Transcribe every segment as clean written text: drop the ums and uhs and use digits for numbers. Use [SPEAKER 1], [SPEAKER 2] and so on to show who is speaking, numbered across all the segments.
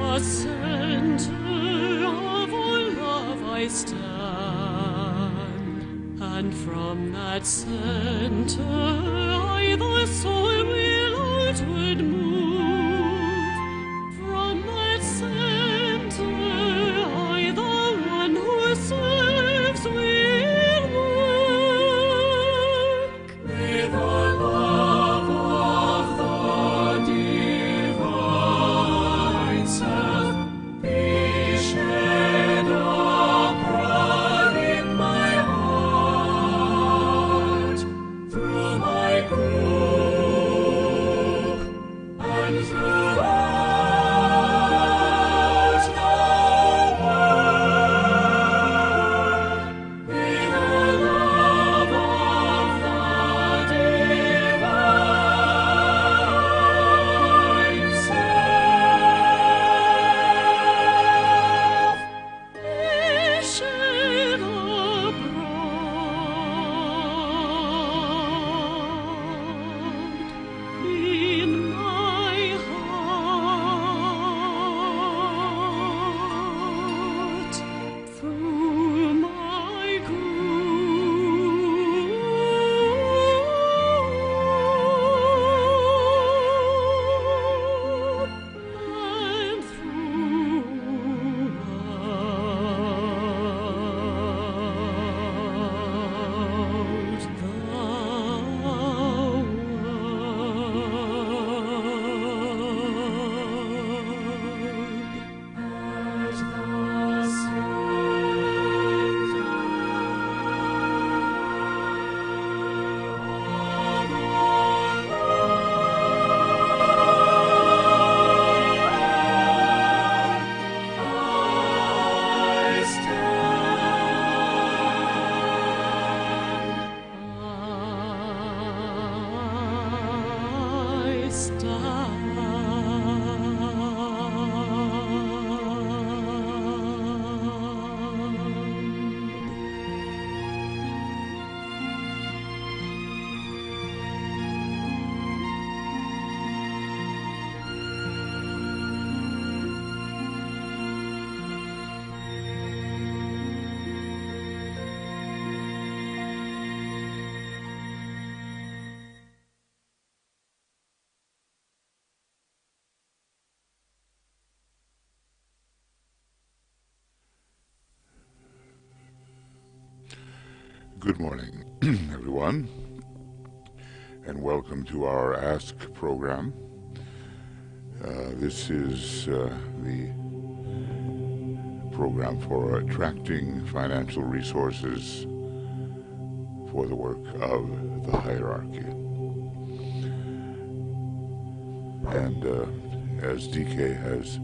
[SPEAKER 1] the center of all love I stand, and from that center I, the soul, will outward move. From that center I, the one who serves, will work. May the love of the divine self be shed abroad in my heart, through my group and throughout the world. May the love of the divine self be shed abroad in my heart, through my group and
[SPEAKER 2] Good morning, everyone, and welcome to our Ask program. This is the program for attracting financial resources for the work of the hierarchy. And as DK has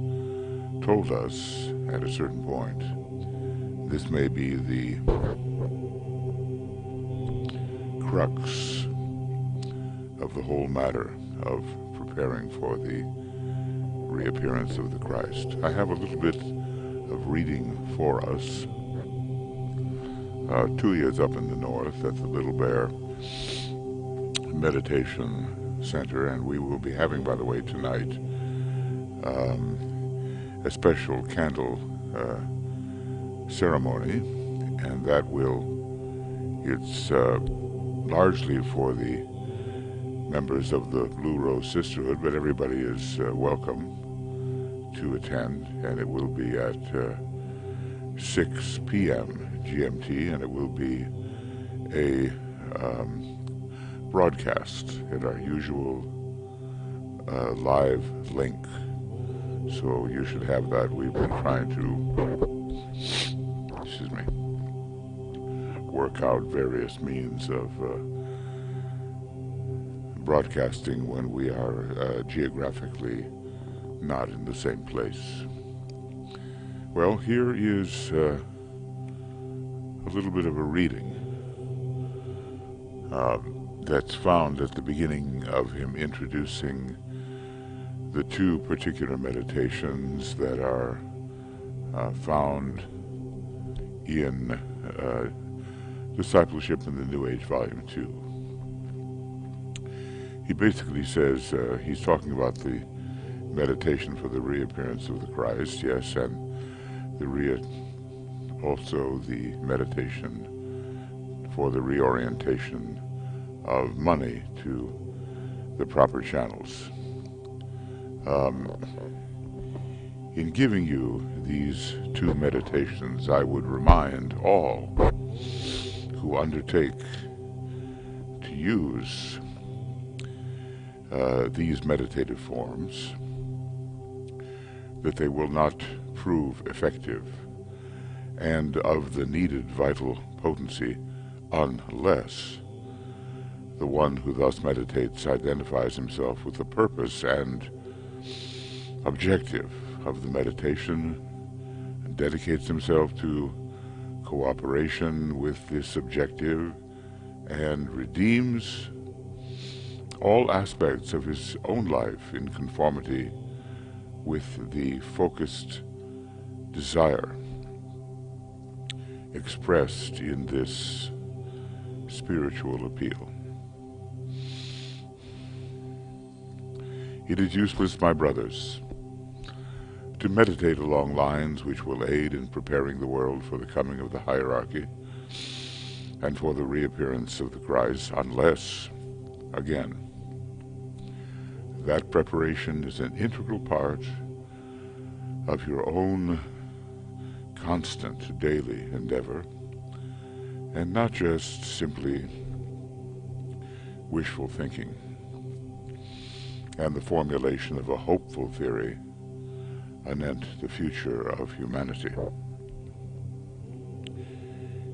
[SPEAKER 2] told us at a certain point, this may be the crux of the whole matter of preparing for the reappearance of the Christ. I have a little bit of reading for us. Tuya is up in the north at the Little Bear Meditation Center, and we will be having, by the way, tonight a special candle ceremony, and that it's largely for the members of the Blue Rose Sisterhood, but everybody is welcome to attend, and it will be at 6 p.m. GMT, and it will be a broadcast at our usual live link. So you should have that. We've been trying to, work out various means of broadcasting when we are geographically not in the same place. Well, here is a little bit of a reading that's found at the beginning of him introducing the two particular meditations that are found in Discipleship in the New Age, Volume 2. He basically says, he's talking about the meditation for the reappearance of the Christ, yes, and also the meditation for the reorientation of money to the proper channels. In giving you these two meditations, I would remind all who undertake to use these meditative forms that they will not prove effective and of the needed vital potency unless the one who thus meditates identifies himself with the purpose and objective of the meditation and dedicates himself to cooperation with this objective and redeems all aspects of his own life in conformity with the focused desire expressed in this spiritual appeal. It is useless, my brothers, to meditate along lines which will aid in preparing the world for the coming of the hierarchy and for the reappearance of the Christ, unless, again, that preparation is an integral part of your own constant daily endeavor, and not just simply wishful thinking and the formulation of a hopeful theory anent the future of humanity.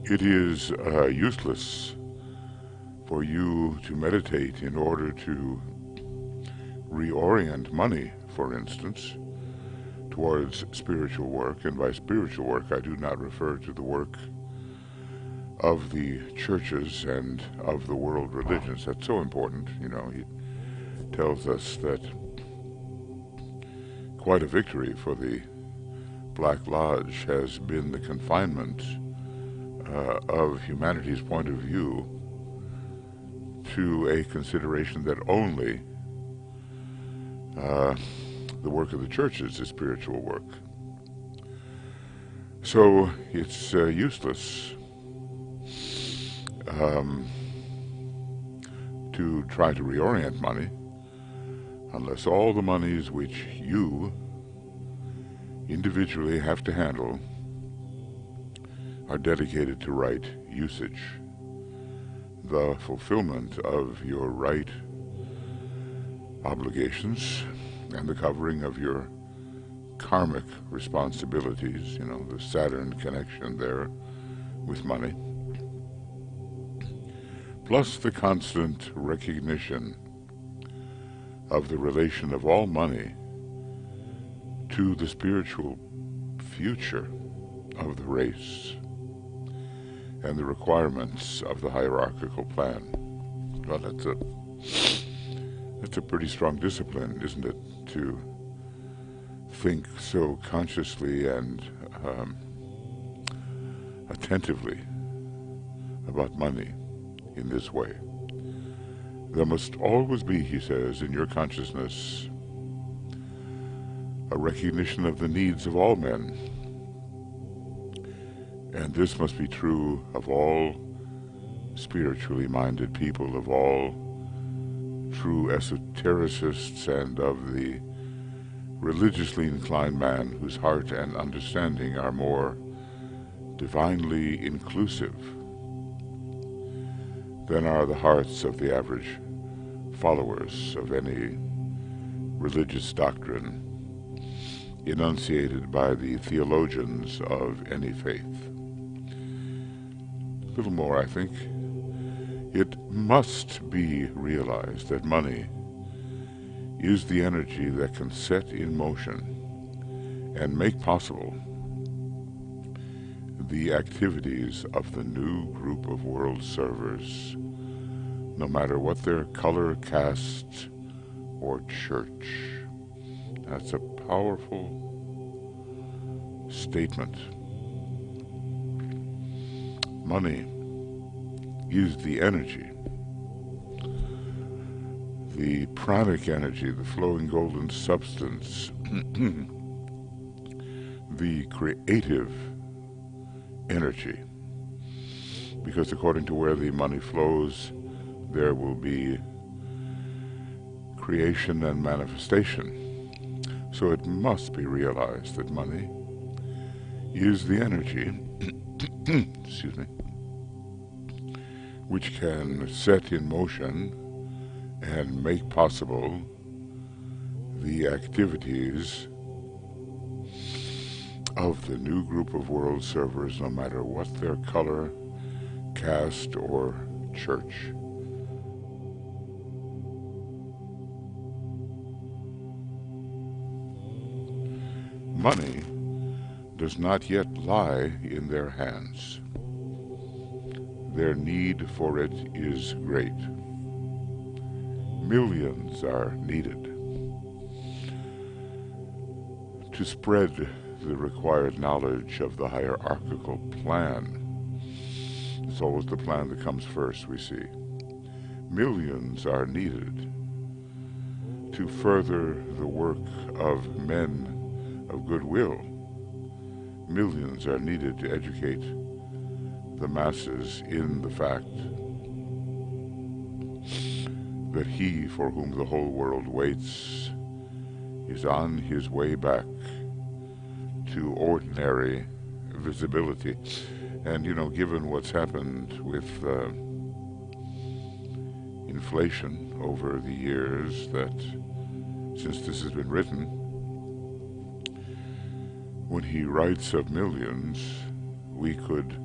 [SPEAKER 2] It is useless for you to meditate in order to reorient money, for instance, towards spiritual work, and by spiritual work I do not refer to the work of the churches and of the world religions. That's so important. You know, he tells us that quite a victory for the Black Lodge has been the confinement of humanity's point of view to a consideration that only the work of the churches is spiritual work. So it's useless to try to reorient money unless all the monies which you individually have to handle are dedicated to right usage, the fulfillment of your right obligations and the covering of your karmic responsibilities, you know, the Saturn connection there with money, plus the constant recognition of the relation of all money to the spiritual future of the race and the requirements of the hierarchical plan. Well, that's a pretty strong discipline, isn't it, to think so consciously and attentively about money in this way. There must always be, he says, in your consciousness a recognition of the needs of all men, and this must be true of all spiritually minded people, of all true esotericists, and of the religiously inclined man whose heart and understanding are more divinely inclusive than are the hearts of the average followers of any religious doctrine enunciated by the theologians of any faith. A little more, I think. It must be realized that money is the energy that can set in motion and make possible the activities of the new group of world servers, no matter what their color, caste, or church. That's a powerful statement. Money is the energy the pranic energy, the flowing golden substance, the creative energy. Because according to where the money flows, there will be creation and manifestation. So it must be realized that money is the energy, excuse me, which can set in motion and make possible the activities of the new group of world servers, no matter what their color, caste, or church. Money does not yet lie in their hands. Their need for it is great. Millions are needed to spread the required knowledge of the hierarchical plan. It's always the plan that comes first, we see. Millions are needed to further the work of men of goodwill. Millions are needed to educate the masses in the fact that he for whom the whole world waits is on his way back to ordinary visibility. And, you know, given what's happened with inflation over the years, that since this has been written, when he writes of millions, we could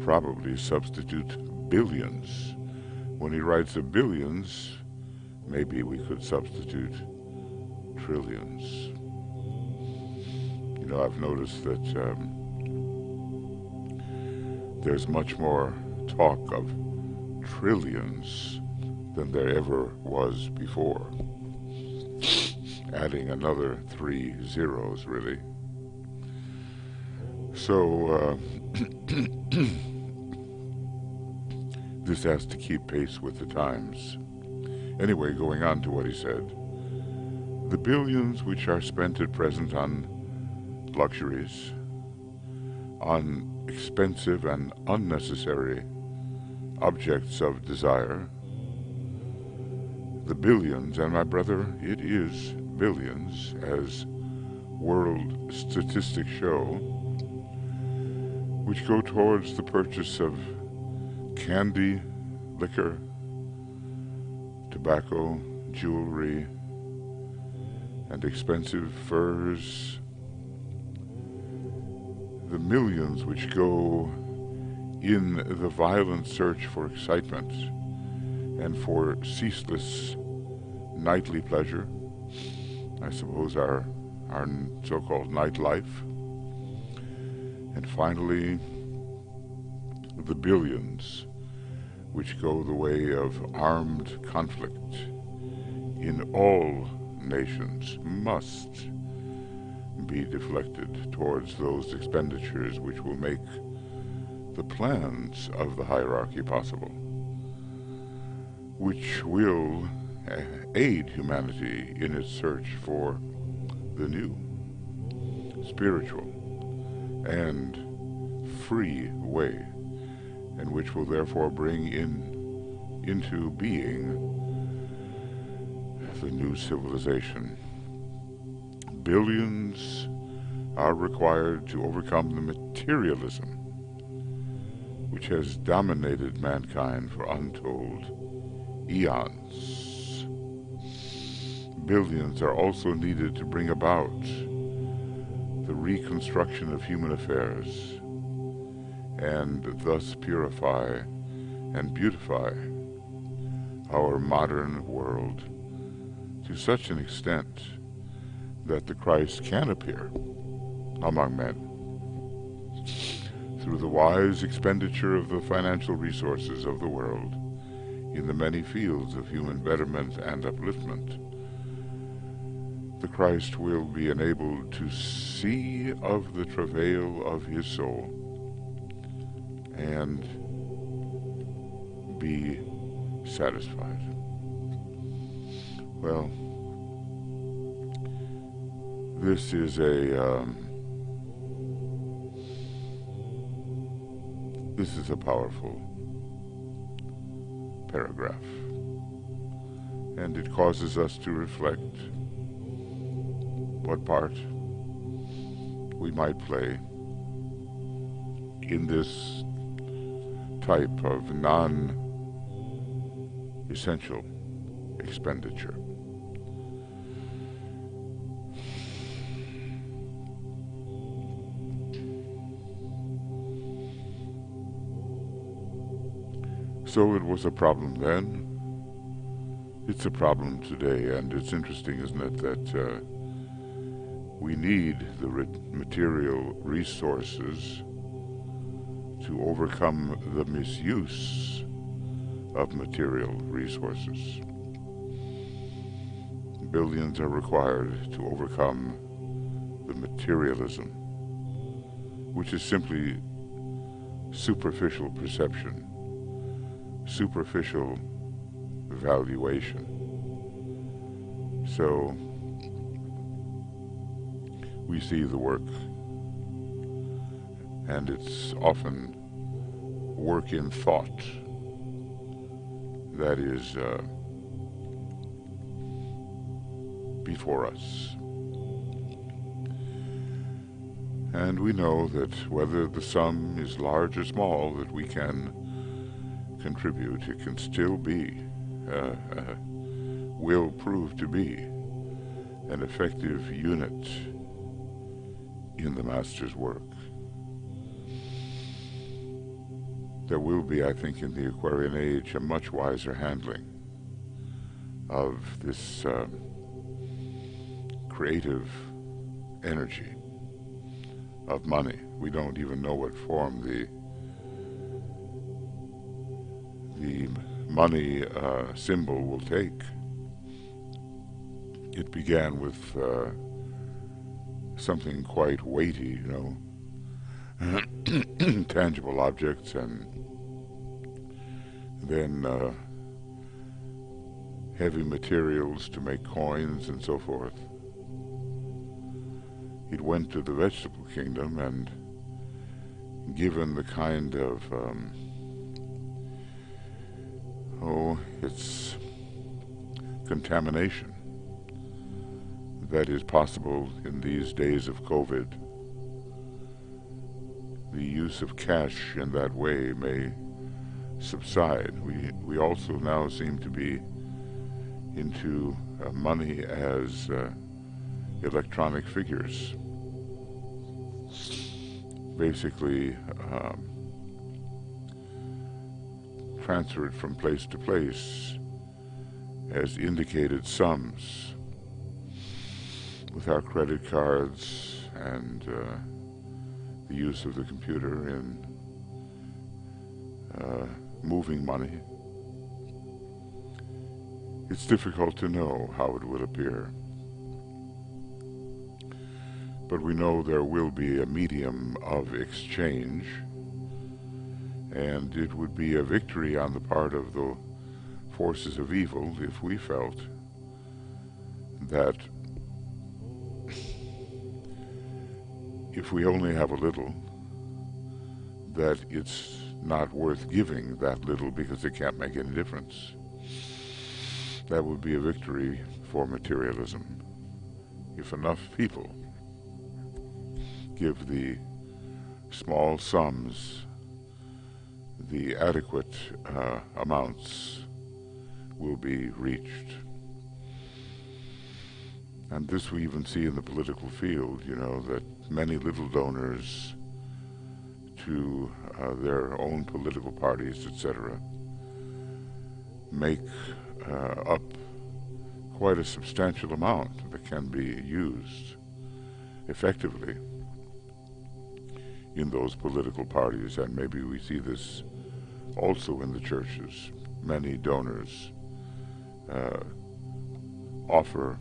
[SPEAKER 2] probably substitute billions. When he writes of billions, maybe we could substitute trillions. You know, I've noticed that there's much more talk of trillions than there ever was before. Adding another 3 zeros, really. So, this has to keep pace with the times. Anyway, going on to what he said. The billions which are spent at present on luxuries, on expensive and unnecessary objects of desire, the billions, and my brother, it is billions, as world statistics show, which go towards the purchase of candy, liquor, tobacco, jewelry, and expensive furs. The millions which go in the violent search for excitement and for ceaseless nightly pleasure, I suppose our so-called nightlife. And finally, the billions which go the way of armed conflict in all nations must be deflected towards those expenditures which will make the plans of the hierarchy possible, which will aid humanity in its search for the new, spiritual, and free way, and which will therefore bring into being the new civilization. Billions are required to overcome the materialism which has dominated mankind for untold eons. Billions are also needed to bring about the reconstruction of human affairs and thus purify and beautify our modern world to such an extent that the Christ can appear among men through the wise expenditure of the financial resources of the world in the many fields of human betterment and upliftment. The Christ will be enabled to see of the travail of his soul and be satisfied. Well, this is a powerful paragraph, and it causes us to reflect what part we might play in this type of non-essential expenditure. So it was a problem then, it's a problem today, and it's interesting, isn't it, that we need the material resources to overcome the misuse of material resources. Billions are required to overcome the materialism, which is simply superficial perception, superficial valuation. So we see the work, and it's often work in thought that is before us. And we know that whether the sum is large or small that we can contribute, it can still be, will prove to be an effective unit in the Master's work. There will be, I think, in the Aquarian age, a much wiser handling of this creative energy of money. We don't even know what form the money symbol will take. It began with something quite weighty, tangible objects, and then heavy materials to make coins and so forth. It went to the vegetable kingdom, and given the kind of it's contamination that is possible in these days of COVID. The use of cash in that way may subside. We also now seem to be into money as electronic figures, basically transferred from place to place as indicated sums with our credit cards and the use of the computer in moving money. It's difficult to know how it will appear, but we know there will be a medium of exchange, and it would be a victory on the part of the forces of evil if we felt that if we only have a little, that it's not worth giving that little because it can't make any difference. That would be a victory for materialism. If enough people give the small sums, the adequate amounts will be reached. And this we even see in the political field, that many little donors to their own political parties, etc., make up quite a substantial amount that can be used effectively in those political parties. And maybe we see this also in the churches. Many donors offer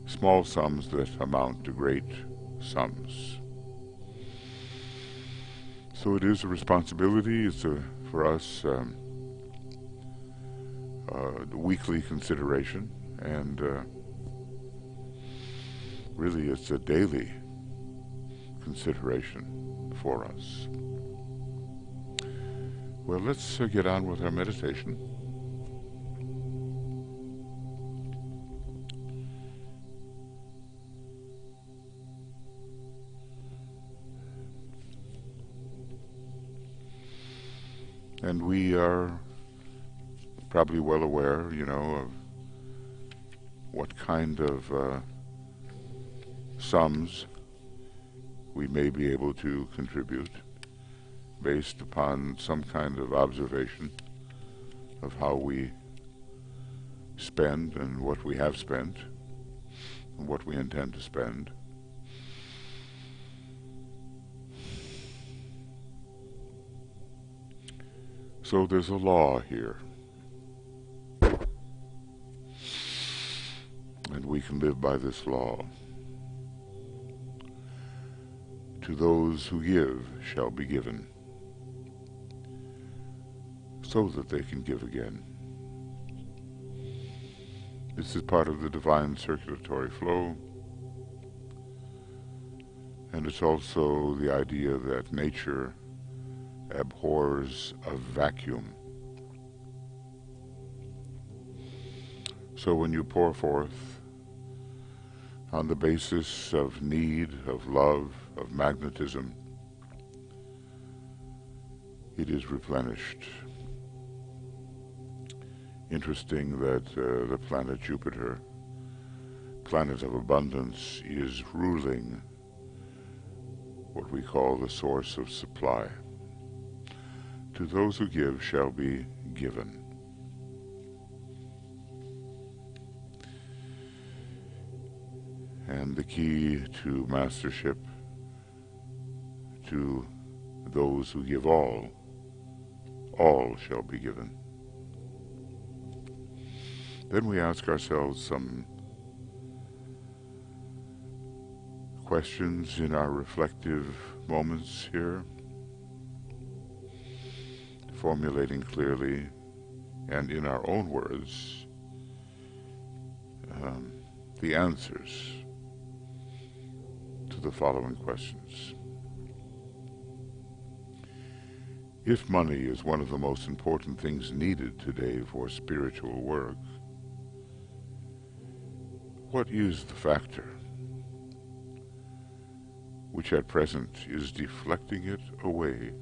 [SPEAKER 2] small sums that amount to great sums. So it is a responsibility. It's for us weekly consideration, and really it's a daily consideration for us. Well, let's get on with our meditation. And we are probably well aware, of what kind of sums we may be able to contribute based upon some kind of observation of how we spend and what we have spent and what we intend to spend. So there's a law here, and we can live by this law. To those who give shall be given, so that they can give again. This is part of the divine circulatory flow, and it's also the idea that nature abhors a vacuum. So when you pour forth on the basis of need, of love, of magnetism, it is replenished. Interesting that the planet Jupiter, planet of abundance, is ruling what we call the source of supply. To those who give shall be given. And the key to mastership, to those who give all shall be given. Then we ask ourselves some questions in our reflective moments here, formulating clearly and in our own words the answers to the following questions. If money is one of the most important things needed today for spiritual work, what is the factor which at present is deflecting it away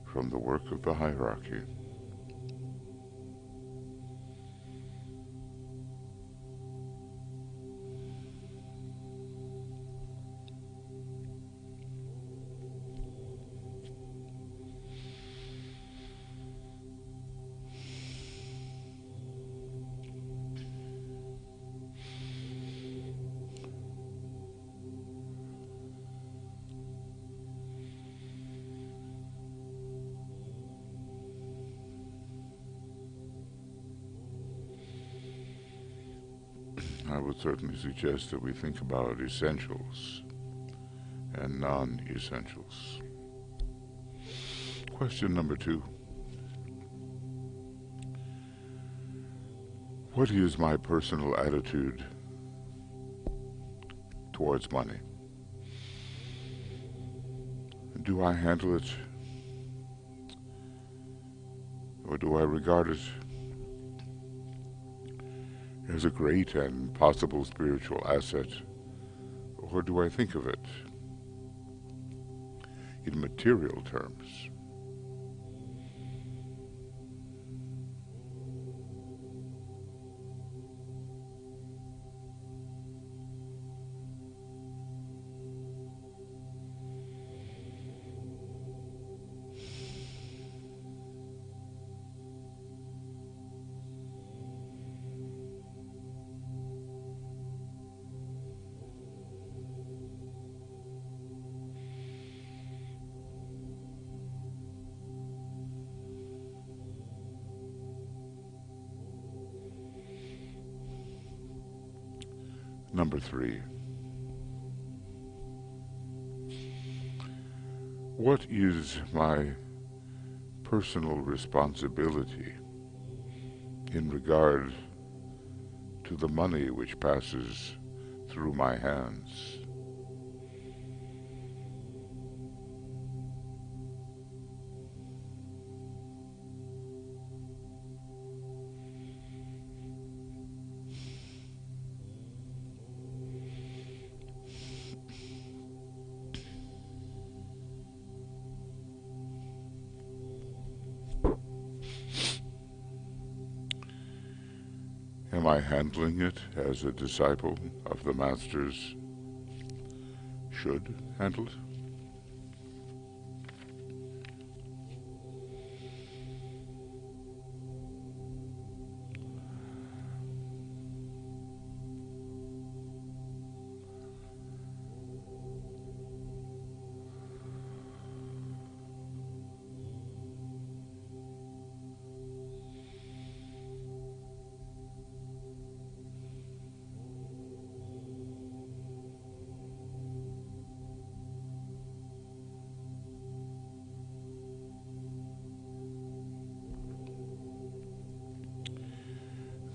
[SPEAKER 2] from the work of the hierarchy? I would certainly suggest that we think about essentials and non-essentials. Question number 2. What is my personal attitude towards money? Do I handle it, or do I regard it as a great and possible spiritual asset, or do I think of it in material terms? Number 3. What is my personal responsibility in regard to the money which passes through my hands. Am I handling it as a disciple of the Masters should handle it?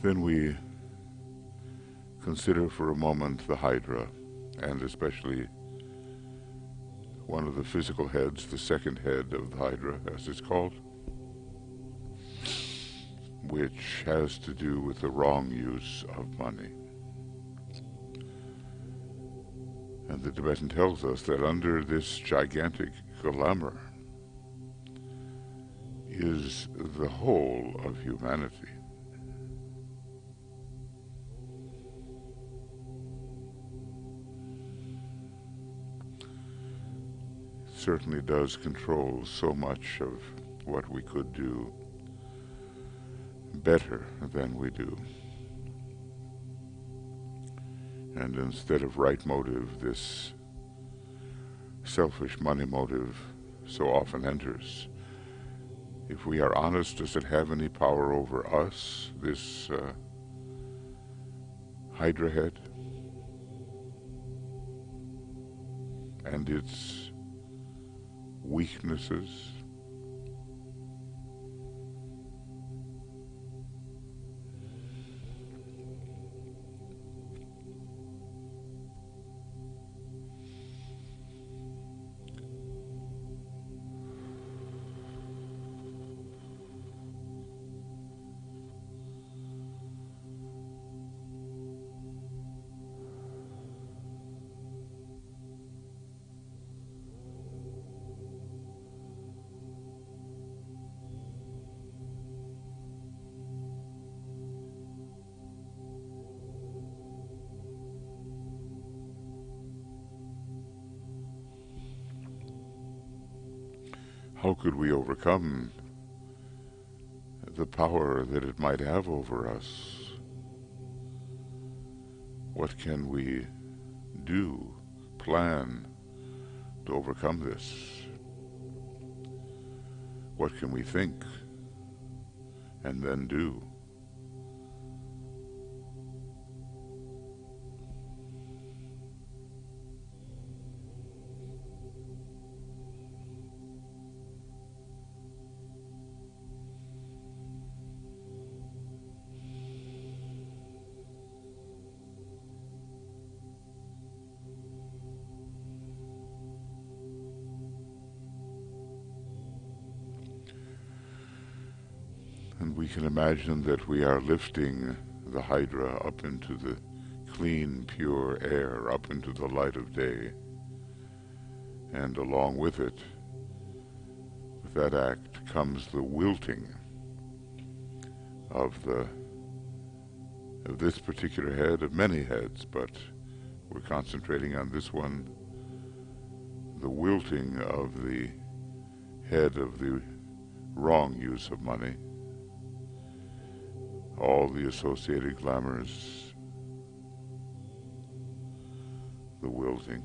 [SPEAKER 2] Then we consider for a moment the Hydra, and especially one of the physical heads, the second head of the Hydra, as it's called, which has to do with the wrong use of money. And the Tibetan tells us that under this gigantic glamour is the whole of humanity. Certainly does control so much of what we could do better than we do. And instead of right motive, this selfish money motive so often enters. If we are honest, does it have any power over us, this Hydra head and its weaknesses? How could we overcome the power that it might have over us? What can we do, plan to overcome this? What can we think and then do? And we can imagine that we are lifting the Hydra up into the clean, pure air, up into the light of day. And along with it, with that act, comes the wilting of this particular head, of many heads, but we're concentrating on this one, the wilting of the head of the wrong use of money. All the associated glamours, the wilting.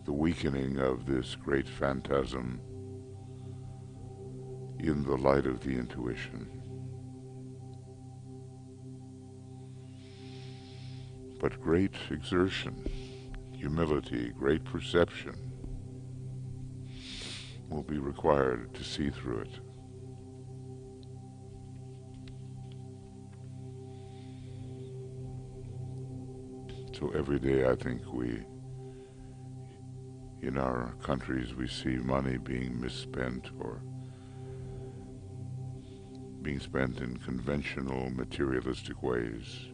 [SPEAKER 2] The weakening of this great phantasm in the light of the intuition. But great exertion, humility, great perception will be required to see through it. So every day I think in our countries, we see money being misspent or being spent in conventional, materialistic ways.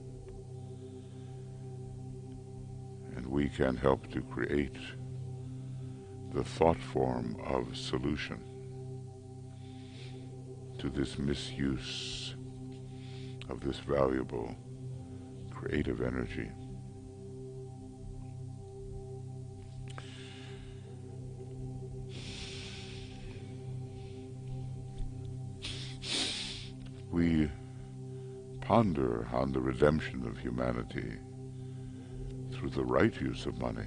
[SPEAKER 2] And we can help to create the thought form of solution to this misuse of this valuable creative energy. We ponder on the redemption of humanity through the right use of money.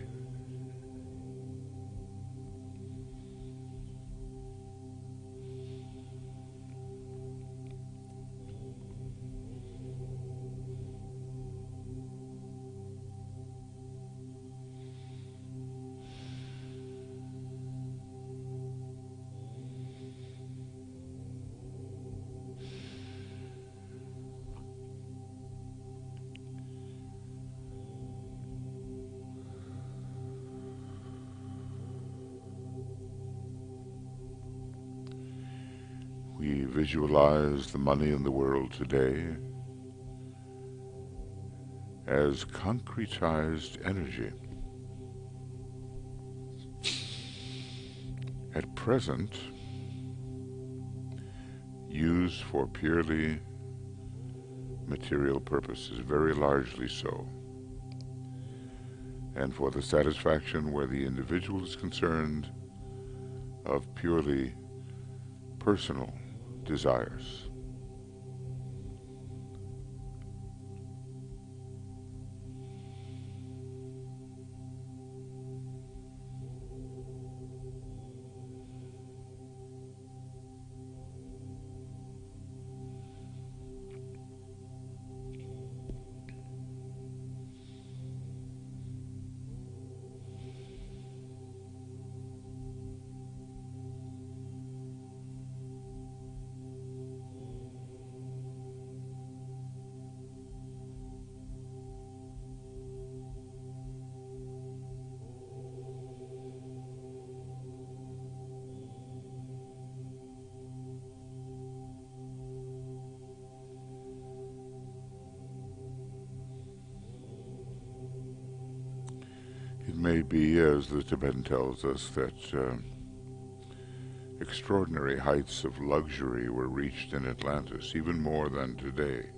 [SPEAKER 2] We visualize the money in the world today as concretized energy. At present, used for purely material purposes, very largely so, and for the satisfaction where the individual is concerned of purely personal desires. It may be, as the Tibetan tells us, that extraordinary heights of luxury were reached in Atlantis, even more than today.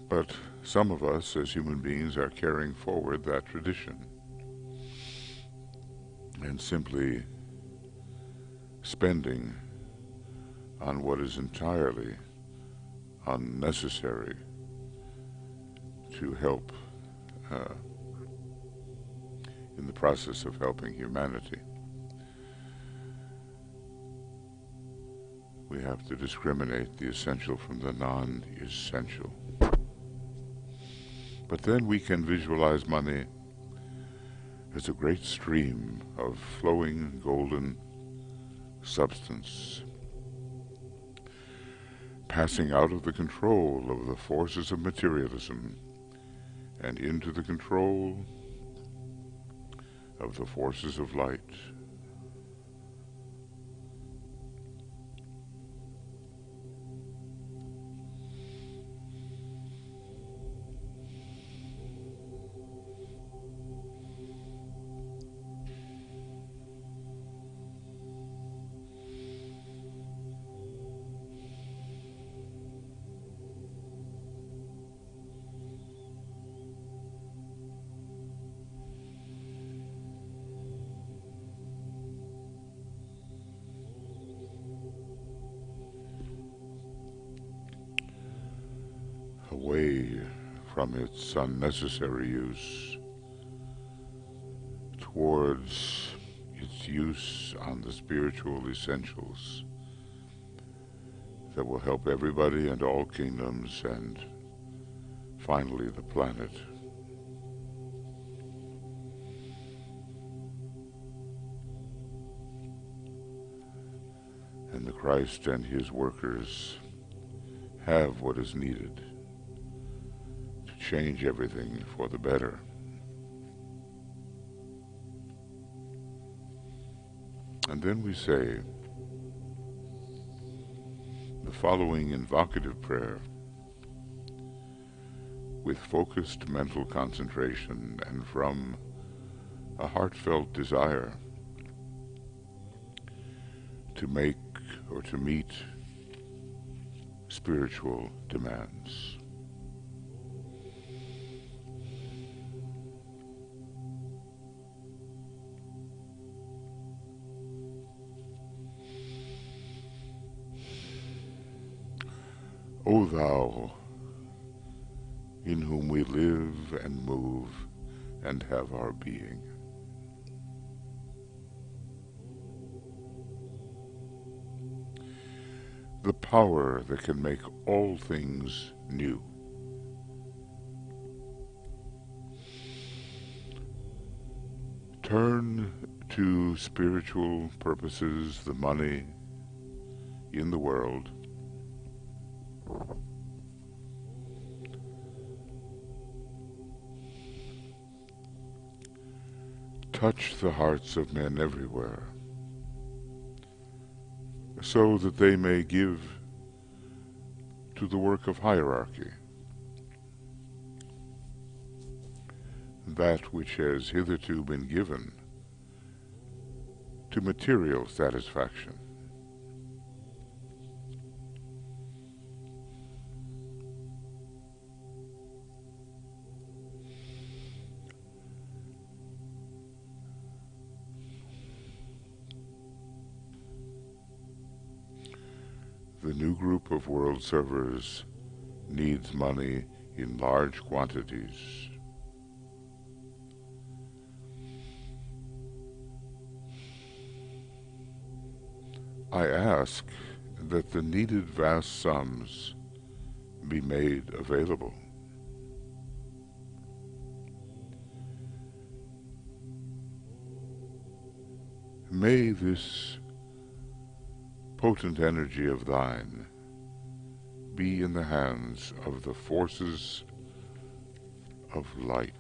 [SPEAKER 2] But some of us, as human beings, are carrying forward that tradition and simply spending on what is entirely unnecessary to help in the process of helping humanity. We have to discriminate the essential from the non-essential. But then we can visualize money as a great stream of flowing golden substance, passing out of the control of the forces of materialism and into the control of the forces of light. Away from its unnecessary use towards its use on the spiritual essentials that will help everybody and all kingdoms and finally the planet. And the Christ and his workers have what is needed to change everything for the better. And then we say the following invocative prayer with focused mental concentration and from a heartfelt desire to make or to meet spiritual demands. O Thou, in whom we live and move and have our being, the power that can make all things new, turn to spiritual purposes the money in the world, touch the hearts of men everywhere, so that they may give to the work of hierarchy that which has hitherto been given to material satisfaction. The new group of world servers needs money in large quantities. I ask that the needed vast sums be made available. May this potent energy of thine be in the hands of the forces of light.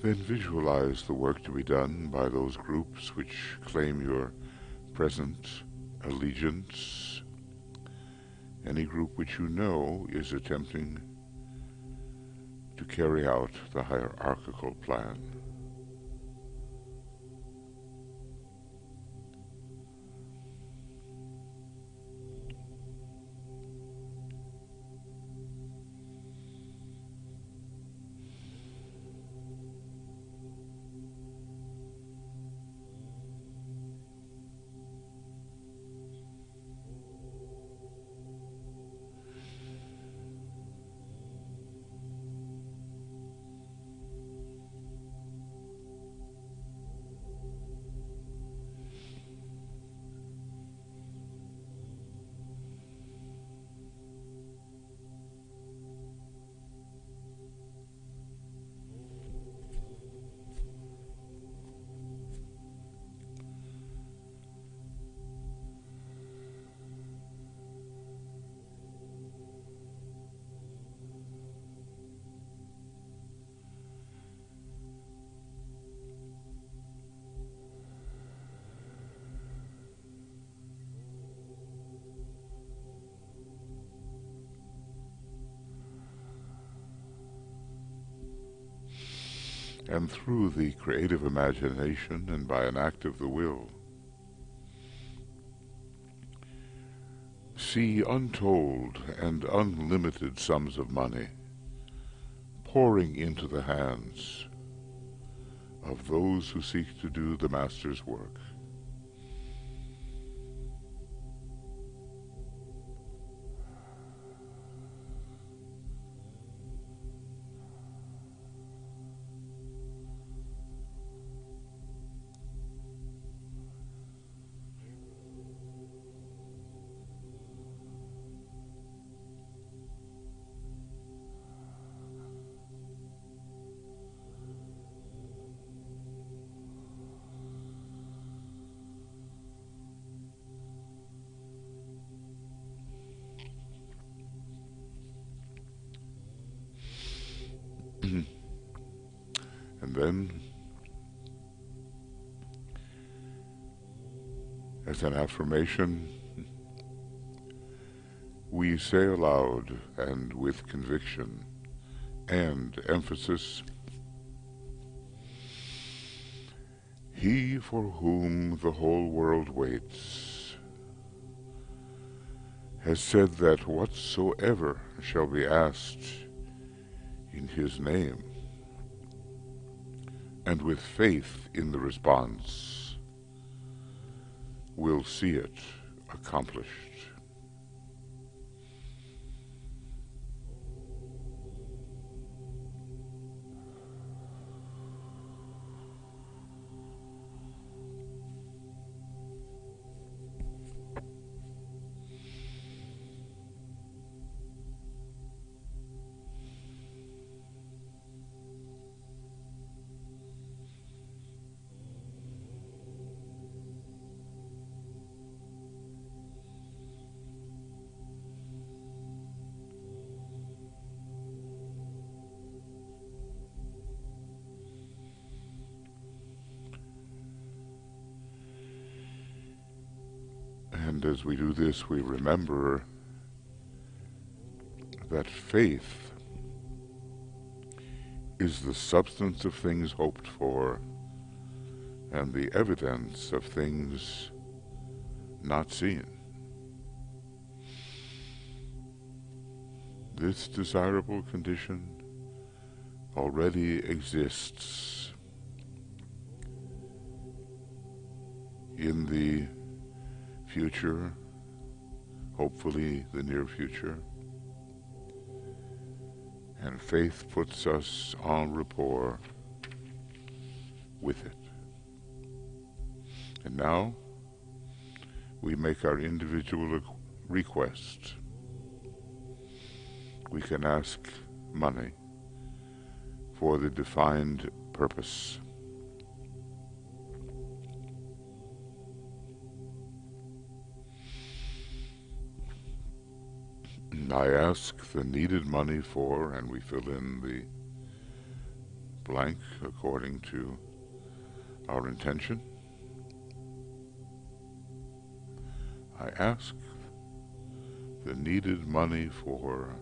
[SPEAKER 2] Then visualize the work to be done by those groups which claim your present allegiance, any group which you know is attempting to carry out the hierarchical plan. And through the creative imagination and by an act of the will, see untold and unlimited sums of money pouring into the hands of those who seek to do the Master's work. And then, as an affirmation, we say aloud and with conviction and emphasis, "He for whom the whole world waits has said that whatsoever shall be asked in His name, and with faith in the response, will see it accomplished." And as we do this, we remember that faith is the substance of things hoped for and the evidence of things not seen. This desirable condition already exists in the future, hopefully the near future, and faith puts us en rapport with it. And now we make our individual request. We can ask money for the defined purpose. I ask the needed money for, and we fill in the blank according to our intention. I ask the needed money for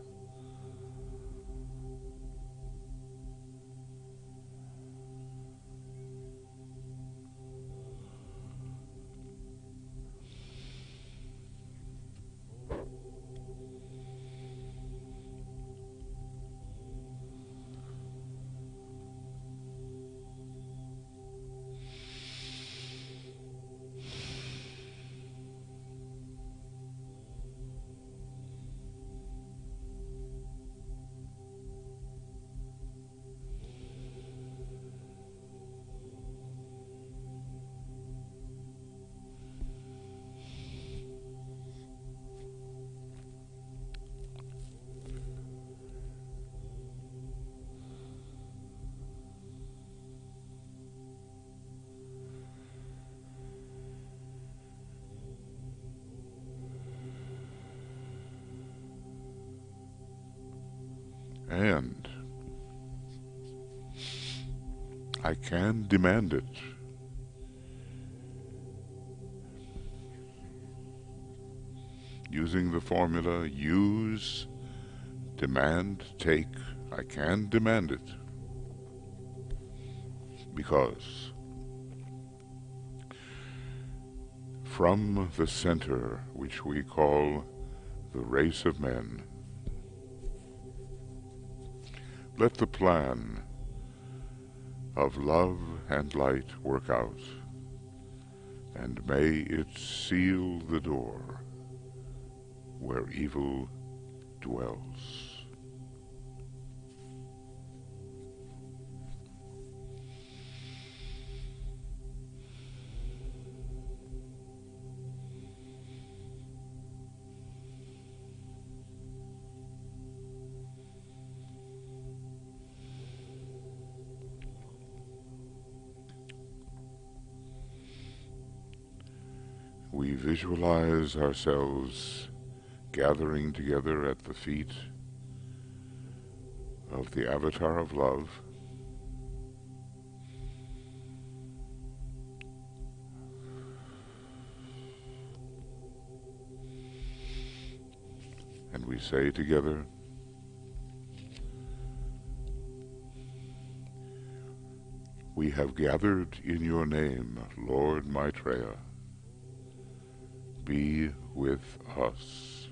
[SPEAKER 2] and I can demand it. Using the formula use, demand, take, I can demand it. Because from the center, which we call the race of men. Let the plan of love and light work out, and may it seal the door where evil dwells. We visualize ourselves gathering together at the feet of the avatar of love, and we say together, "We have gathered in your name, Lord Maitreya. Be with us."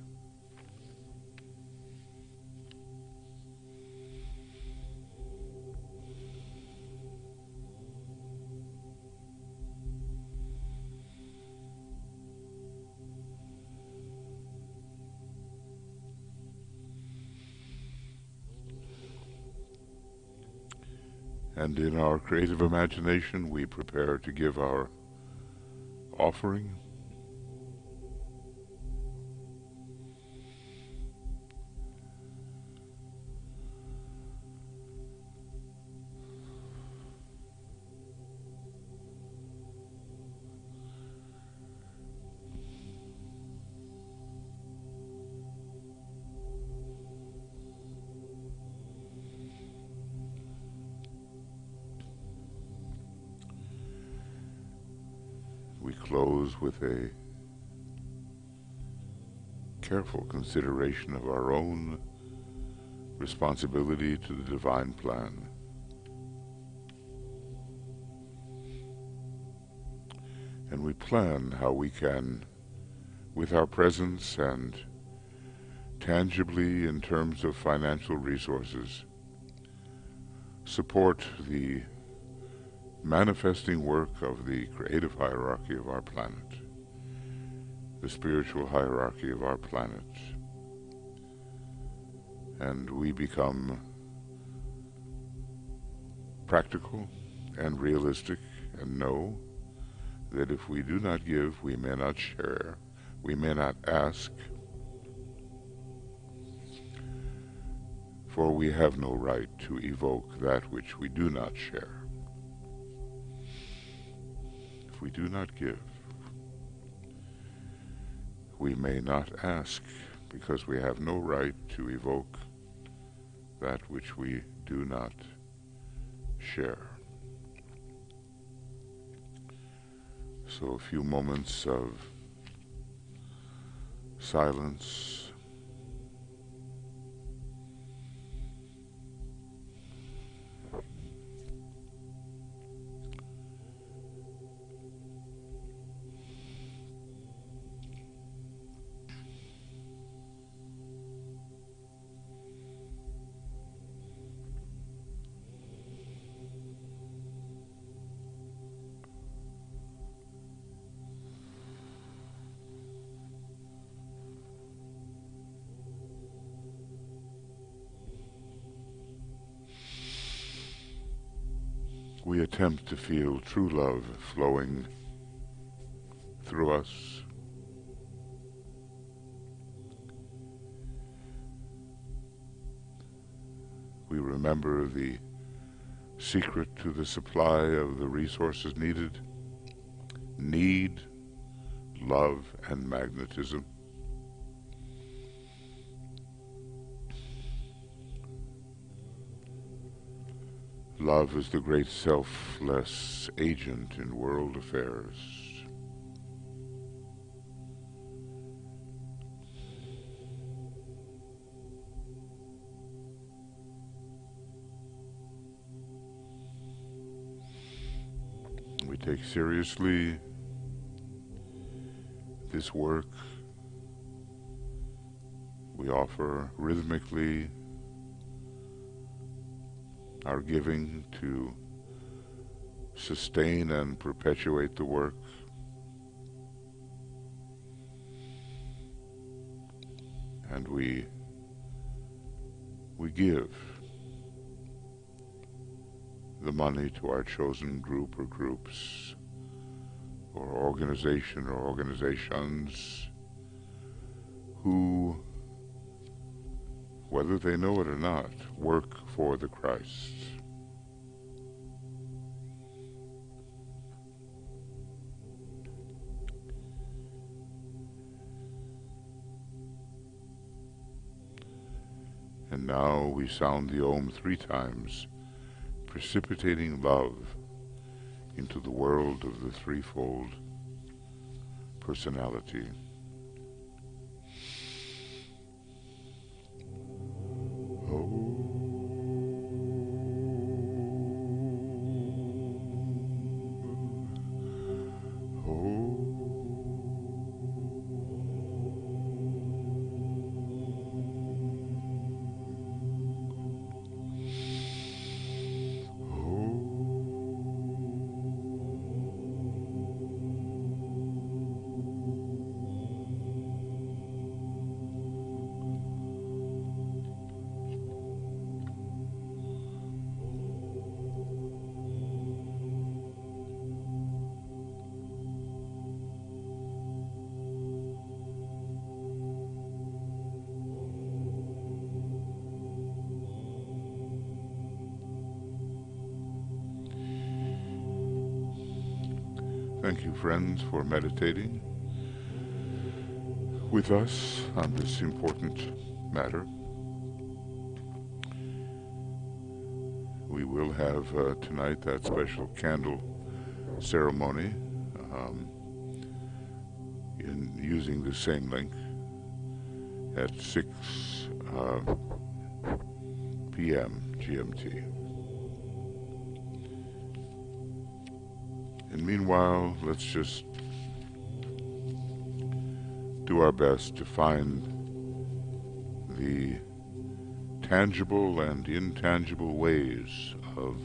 [SPEAKER 2] And in our creative imagination, we prepare to give our offering. We close with a careful consideration of our own responsibility to the divine plan. And we plan how we can, with our presence and tangibly in terms of financial resources, support the manifesting work of the creative hierarchy of our planet, the spiritual hierarchy of our planet. And we become practical and realistic and know that if we do not give, we may not share, we may not ask, for we have no right to evoke that which we do not share. If we do not give, we may not ask, because we have no right to evoke that which we do not share. So a few moments of silence. We attempt to feel true love flowing through us. We remember the secret to the supply of the resources needed: need, love, and magnetism. Love is the great selfless agent in world affairs. We take seriously this work We offer rhythmically our giving to sustain and perpetuate the work. And we give the money to our chosen group or groups or organization or organizations who, whether they know it or not, work for the Christ. And now we sound the Om 3 times, precipitating love into the world of the threefold personality. Thank you, friends, for meditating with us on this important matter. We will have tonight that special candle ceremony in using the same link at 6 p.m. GMT. And meanwhile, let's just do our best to find the tangible and intangible ways of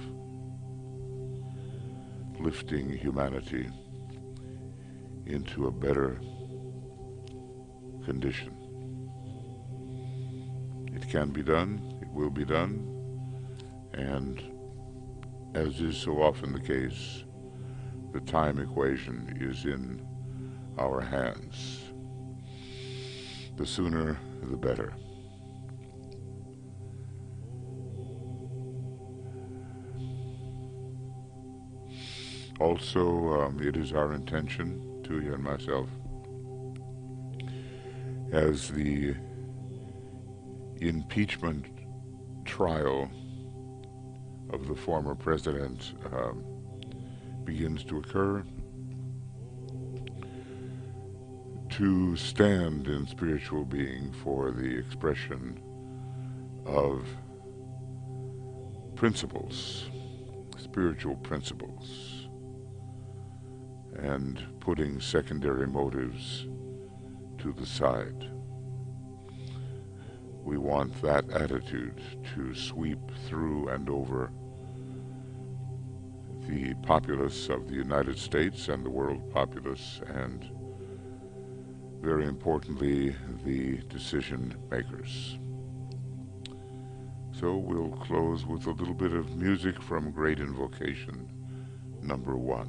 [SPEAKER 2] lifting humanity into a better condition. It can be done, it will be done, and as is so often the case, the time equation is in our hands. The sooner, the better. Also, it is our intention, Tuya and myself, as the impeachment trial of the former president begins to occur, to stand in spiritual being for the expression of principles, spiritual principles, and putting secondary motives to the side. We want that attitude to sweep through and over the populace of the United States and the world populace, and very importantly, the decision makers. So we'll close with a little bit of music from Great Invocation, number 1.